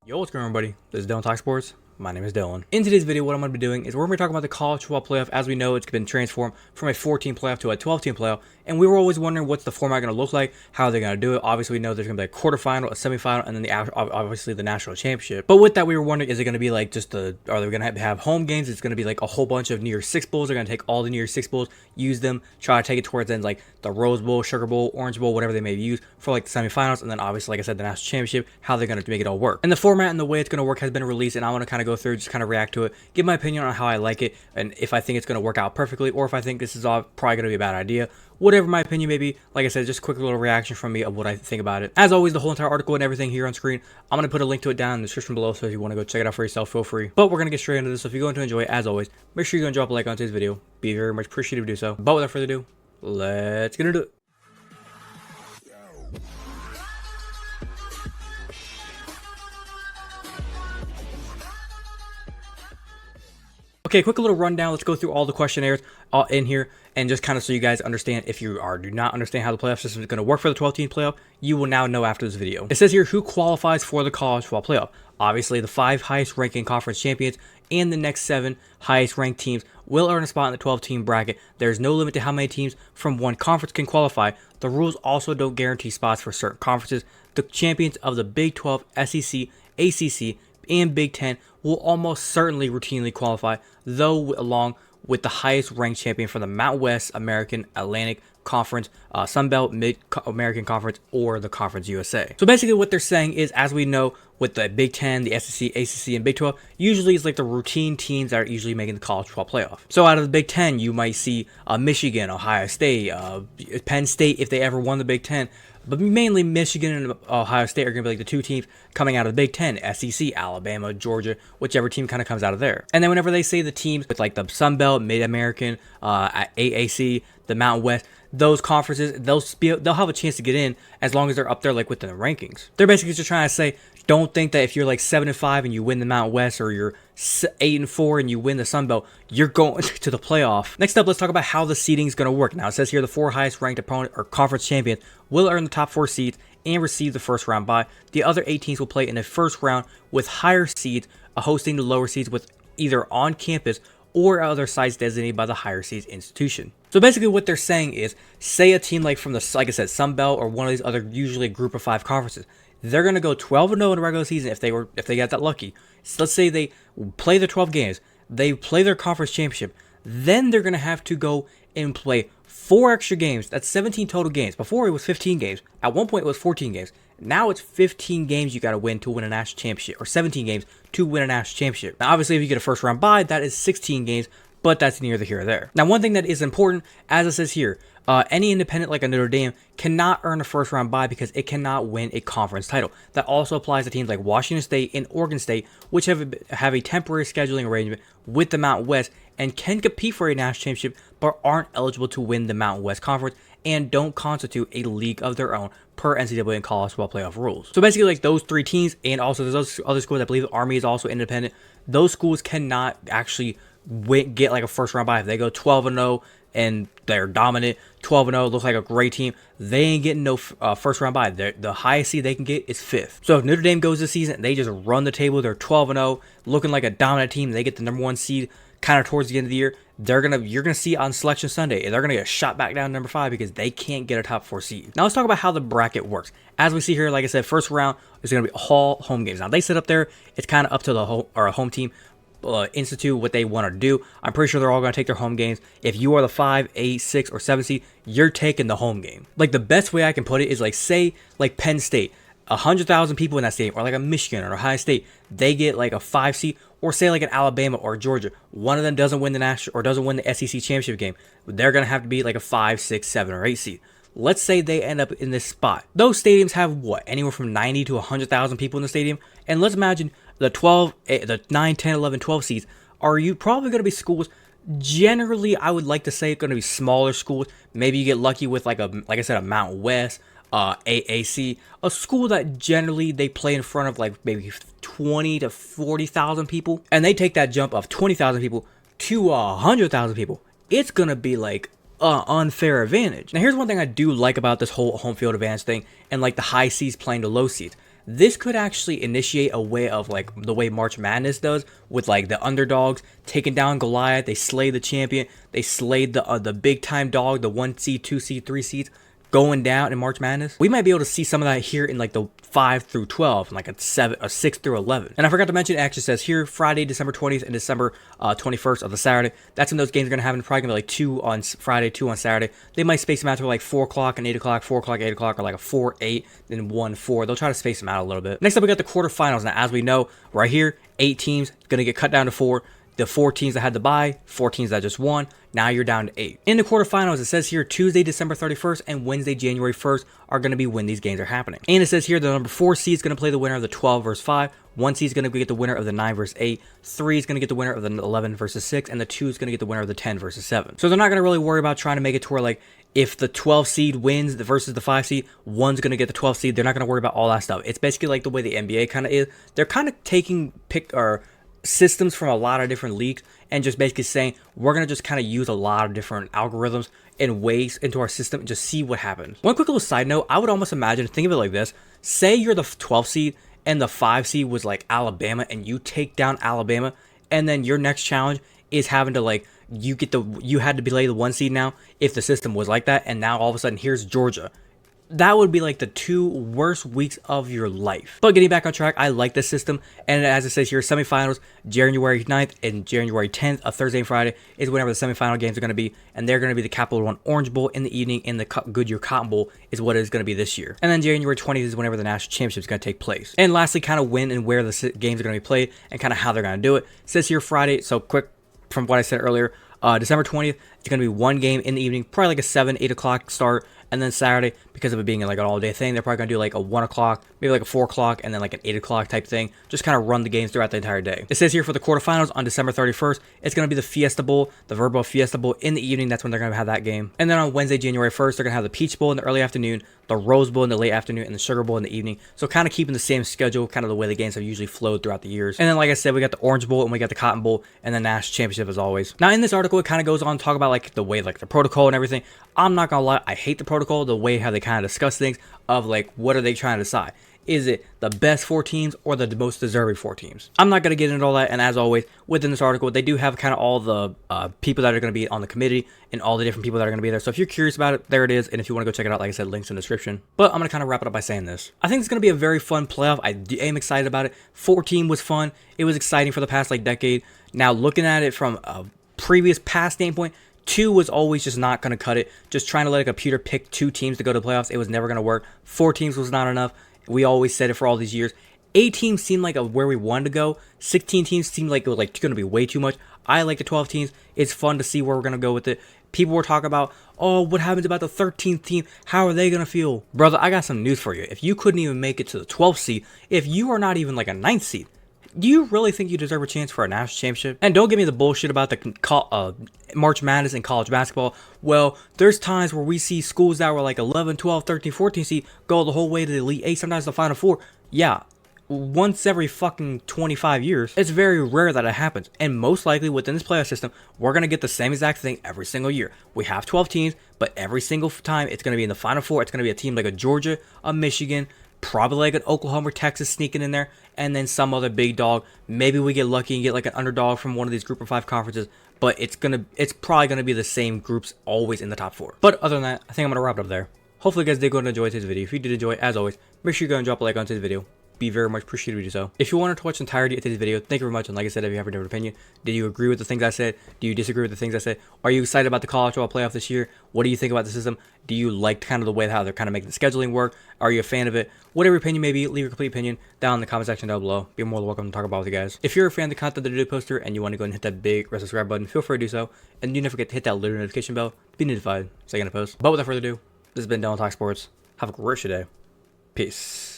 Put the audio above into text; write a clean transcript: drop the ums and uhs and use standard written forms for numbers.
Yo, what's going on, everybody? This is Dylan Talk Sports. My name is Dylan. In today's video, what I'm going to be doing is we're going to be talking about the college football playoff. As we know, it's been transformed from a 14 playoff to a 12-team playoff, and we were always wondering what's the format going to look like, how they're going to do it. Obviously, we know there's going to be a quarterfinal, a semifinal, and then obviously the national championship. But with that, we were wondering, is it going to be like just are they going to have home games? It's going to be like a whole bunch of New Year's Six Bowls. They're going to take all the New Year's Six Bowls, use them, try to take it towards ends like the Rose Bowl, Sugar Bowl, Orange Bowl, whatever they may use for like the semifinals, and then obviously, like I said, the national championship, how they're going to make it all work. And the format and the way it's going to work has been released, and I want to kind of go through, just kind of react to it, give my opinion on how I like it, and if I think it's going to work out perfectly, or if I think this is all probably going to be a bad idea. Whatever my opinion may be, like I said, just a quick little reaction from me of what I think about it. As always, the whole entire article and everything here on screen, I'm going to put a link to it down in the description below, so if you want to go check it out for yourself, feel free. But we're going to get straight into this, so if you're going to enjoy it, as always, make sure you're going to drop a like on today's video. Be very much appreciative to do so. But without further ado, let's get into it. Okay, quick little rundown. Let's go through all the questionnaires in here, and just kind of so you guys understand, if you do not understand how the playoff system is going to work for the 12-team playoff, you will now know after this video. It says here who qualifies for the college football playoff. Obviously, the 5 highest ranking conference champions and the next 7 highest ranked teams will earn a spot in the 12-team bracket. There's no limit to how many teams from one conference can qualify. The rules also don't guarantee spots for certain conferences. The champions of the Big 12, SEC, ACC, and Big 10 will almost certainly routinely qualify, though along with the highest ranked champion from the Mountain West, American, Atlantic Conference, Sunbelt, Mid-American Conference, or the Conference USA. So basically what they're saying is, as we know, with the Big 10, the SEC, ACC, and Big 12, usually it's like the routine teams that are usually making the college football playoff. So out of the Big 10, you might see Michigan, Ohio State, Penn State if they ever won the Big 10. But mainly Michigan and Ohio State are going to be like the 2 teams coming out of the Big 10, SEC, Alabama, Georgia, whichever team kind of comes out of there. And then whenever they say the teams with like the Sun Belt, Mid-American, AAC, the Mountain West, those conferences, they'll have a chance to get in as long as they're up there like within the rankings. They're basically just trying to say, don't think that if you're like 7-5 and you win the Mountain West, or you're 8-4 and you win the Sun Belt, you're going to the playoff. Next up, let's talk about how the seeding is going to work. Now it says here the 4 highest ranked opponent or conference champions will earn the top 4 seeds and receive the first round bye. The other 8 teams will play in the first round with higher seeds, hosting the lower seeds with either on campus or other sites designated by the higher seeds institution. So basically what they're saying is, say a team like from the, like I said, Sun Belt or one of these other usually group of 5 conferences, they're going to go 12-0 in the regular season if they got that lucky. So let's say they play the 12 games, they play their conference championship, then they're going to have to go and play 4 extra games. That's 17 total games. Before it was 15 games. At one point it was 14 games. Now it's 15 games you got to win to win a national championship, or 17 games to win a national championship. Now obviously if you get a first round bye, that is 16 games, but that's neither here or there. Now one thing that is important, as it says here, any independent like a Notre Dame cannot earn a first round bye because it cannot win a conference title. That also applies to teams like Washington State and Oregon State, which have a temporary scheduling arrangement with the Mountain West and can compete for a national championship but aren't eligible to win the Mountain West Conference and don't constitute a league of their own per NCAA and college football playoff rules. So basically like those 3 teams, and also there's those other schools, I believe the Army is also independent, those schools cannot actually get like a first round bye. If they go 12-0 and they're dominant, 12-0, looks like a great team, they ain't getting no first round bye. The highest seed they can get is 5th. So if Notre Dame goes this season, they just run the table, they're 12-0, looking like a dominant team, they get the number 1 seed kind of towards the end of the year, you're gonna see on selection Sunday, they're gonna get shot back down to number 5 because they can't get a top 4 seed. Now let's talk about how the bracket works. As we see here, like I said, first round is gonna be all home games. Now they sit up there, it's kind of up to the home team institute what they want to do. I'm pretty sure they're all going to take their home games. If you are the 5, 8, 6, or 7 seed, you're taking the home game. Like the best way I can put it is like, say like Penn State, 100,000 people in that stadium, or like a Michigan or Ohio State, they get like a 5 seed, or say like an Alabama or Georgia, one of them doesn't win the national or doesn't win the SEC championship game, they're going to have to be like a 5, 6, 7, or 8 seed. Let's say they end up in this spot. Those stadiums have what, anywhere from 90 to 100,000 people in the stadium, and let's imagine the 9, 10, 11, 12 seeds are you probably going to be schools. Generally, I would like to say it's going to be smaller schools. Maybe you get lucky with like I said, a Mountain West, AAC, a school that generally they play in front of like maybe 20 to 40,000 people, and they take that jump of 20,000 people to 100,000 people. It's going to be like unfair advantage. Now, here's one thing I do like about this whole home field advantage thing and like the high seeds playing the low seeds. this could actually initiate a way of like the way March Madness does with like the underdogs taking down Goliath. They slayed the champion. They slayed the big time dog, the 1 seed, 2 seed, 3 seeds going down in March Madness. We might be able to see some of that here in like the 5 through 12 and like a 6 through 11. And I forgot to mention, it actually says here Friday, December 20th and December 21st of the Saturday. That's when those games are going to happen. Probably going to be like 2 on Friday, 2 on Saturday. They might space them out to like 4 o'clock and 8 o'clock, 4 o'clock, 8 o'clock, or like a 4, 8, then 1, 4. They'll try to space them out a little bit. Next up, we got the quarterfinals. Now, as we know, right here, 8 teams going to get cut down to 4. The 4 teams that had to bye, 4 teams that just won, now you're down to 8. In the quarterfinals, it says here Tuesday, December 31st and Wednesday, January 1st are going to be when these games are happening. And it says here the number 4 seed is going to play the winner of the 12 versus 5. 1 seed is going to get the winner of the 9 versus 8. 3 is going to get the winner of the 11 versus 6. And the 2 is going to get the winner of the 10 versus 7. So they're not going to really worry about trying to make it to where like if the 12 seed wins versus the 5 seed, one's going to get the 12 seed. They're not going to worry about all that stuff. It's basically like the way the NBA kind of is. They're kind of taking systems from a lot of different leagues and just basically saying we're going to just kind of use a lot of different algorithms and ways into our system and just see what happens. One quick little side note, I would almost imagine, think of it like this. Say you're the 12 seed and the 5 seed was like Alabama and you take down Alabama, and then your next challenge is having to like you had to play the 1 seed now if the system was like that, and now all of a sudden here's Georgia. That would be like the 2 worst weeks of your life. But getting back on track, I like this system. And as it says here, semifinals, January 9th and January 10th, a Thursday and Friday, is whenever the semifinal games are going to be. And they're going to be the Capital One Orange Bowl in the evening, and the Goodyear Cotton Bowl is what it is going to be this year. And then January 20th is whenever the National Championship is going to take place. And lastly, kind of when and where the games are going to be played and kind of how they're going to do it. It says here Friday, so quick from what I said earlier, December 20th, it's going to be 1 game in the evening, probably like a 7, 8 o'clock start. And then Saturday, because of it being like an all-day thing, they're probably going to do like a 1 o'clock, maybe like a 4 o'clock, and then like an 8 o'clock type thing. Just kind of run the games throughout the entire day. It says here for the quarterfinals on December 31st, it's going to be the Fiesta Bowl, the Verbo Fiesta Bowl in the evening. That's when they're going to have that game. And then on Wednesday, January 1st, they're going to have the Peach Bowl in the early afternoon, the Rose Bowl in the late afternoon, and the Sugar Bowl in the evening. So kind of keeping the same schedule, kind of the way the games have usually flowed throughout the years. And then, like I said, we got the Orange Bowl and we got the Cotton Bowl and the National Championship as always. Now, in this article, it kind of goes on to talk about like the way, like the protocol and everything. I'm not gonna lie, I hate the protocol, the way how they kind of discuss things of like what are they trying to decide. Is it the best 4 teams or the most deserving 4 teams? I'm not going to get into all that. And as always, within this article, they do have kind of all the people that are going to be on the committee and all the different people that are going to be there. So if you're curious about it, there it is. And if you want to go check it out, like I said, links in the description. But I'm going to kind of wrap it up by saying this. I think it's going to be a very fun playoff. I am excited about it. 4 team was fun. It was exciting for the past like decade. Now looking at it from a previous past standpoint, 2 was always just not going to cut it. Just trying to let a computer pick 2 teams to go to the playoffs, it was never going to work. 4 teams was not enough. We always said it for all these years. 8 teams seemed like where we wanted to go. 16 teams seemed like it was like going to be way too much. I like the 12 teams. It's fun to see where we're going to go with it. People were talking about, oh, what happens about the 13th team? How are they going to feel? Brother, I got some news for you. If you couldn't even make it to the 12th seed, if you are not even like a 9th seed, do you really think you deserve a chance for a national championship? And don't give me the bullshit about the March Madness and college basketball. Well, there's times where we see schools that were like 11, 12, 13, 14 seed go the whole way to the Elite 8, sometimes the Final 4. Yeah, once every fucking 25 years. It's very rare that it happens. And most likely within this playoff system, we're going to get the same exact thing every single year. We have 12 teams, but every single time it's going to be in the Final 4. It's going to be a team like a Georgia, a Michigan, probably like an Oklahoma or Texas sneaking in there, and then some other big dog. Maybe we get lucky and get like an underdog from one of these Group of 5 conferences, but it's probably gonna be the same groups always in the top 4. But other than that, I think I'm gonna wrap it up there. Hopefully you guys did go and enjoy today's video. If you did enjoy, as always, make sure you go and drop a like on today's video. Be very much appreciated if you do so. If you wanted to watch the entirety of today's video, thank you very much. And like I said, if you have a different opinion, do you agree with the things I said? Do you disagree with the things I said? Are you excited about the college football playoff this year? What do you think about the system? Do you like kind of the way how they're kind of making the scheduling work? Are you a fan of it? Whatever your opinion may be, leave your complete opinion down in the comment section down below. Be more than welcome to talk about with you guys. If you're a fan of the content that I do poster and you want to go and hit that big red subscribe button, feel free to do so. And do not forget to hit that little notification bell to be notified so I can post. But without further ado, this has been Dylan Talk Sports. Have a great day. Peace.